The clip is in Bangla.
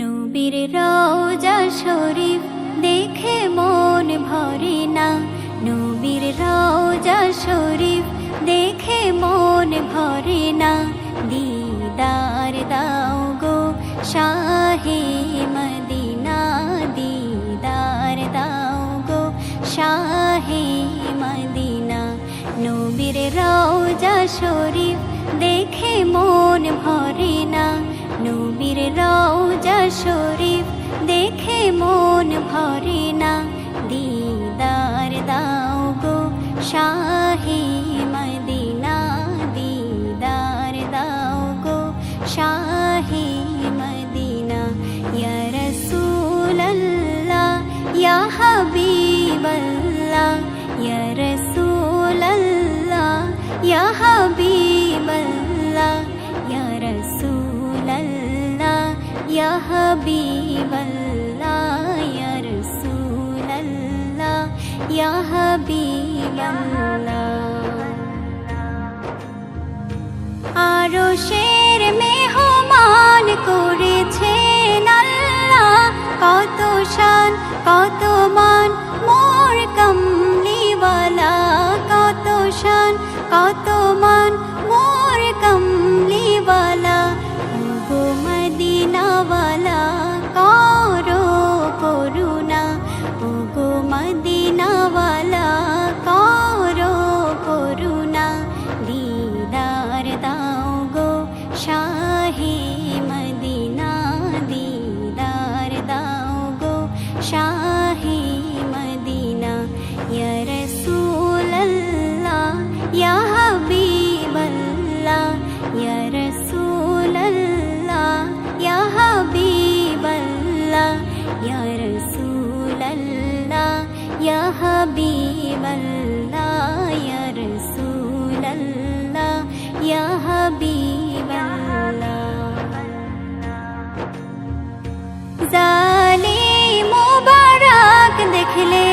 নবীর রওজা শরীফ দেখে মন ভরে না, নবীর রওজা শরীফ দেখে মন ভরে না। দিদার দাও গো শাহে মদিনা, দিদার দাও গো শাহে মদিনা। নবীর রওজা শরীফ দেখে মন ভরে না, নবীর রওজা শরীফ দেখে মন ভরে না। দিদার দাও গো শাহে মদিনা, দিদার দাও গো শাহে মদিনা। ইয়া রাসূলাল্লাহ ইয়া হাবিবাল্লাহ, ইয়া রাসূলাল্লাহ ইয়া হাবিবাল্লাহ, ইয়া রাসূলাল্লাহ ইয়া হাবিবাল্লাহ, ইয়া রাসূলাল্লাহ ইয়া হাবিবাল্লাহ। আরশের মেহমান করেছেন আল্লাহ, কত শান কত মান মোর কমলিওয়ালা, কত শান কত মান মোর কমলিওয়ালা। গো মদিনাওয়ালা করো করুণা, ও গো মদিনাওয়ালা করো করুণা। দিদার দাও গো শাহে মদিনা, দিদার দাও গো শাহে মদিনা। ইয়া রাসূলাল্লাহ ইয়া হাবিবাল্লাহ, ইয়া রাসূলাল্লাহ ইয়া হাবিবাল্লাহ, ইয়া রাসূলাল্লাহ ইয়া হাবিবাল্লাহ, ইয়া রাসূলাল্লাহ ইয়া হাবিবাল্লাহ। জালি মুবারক দেখলে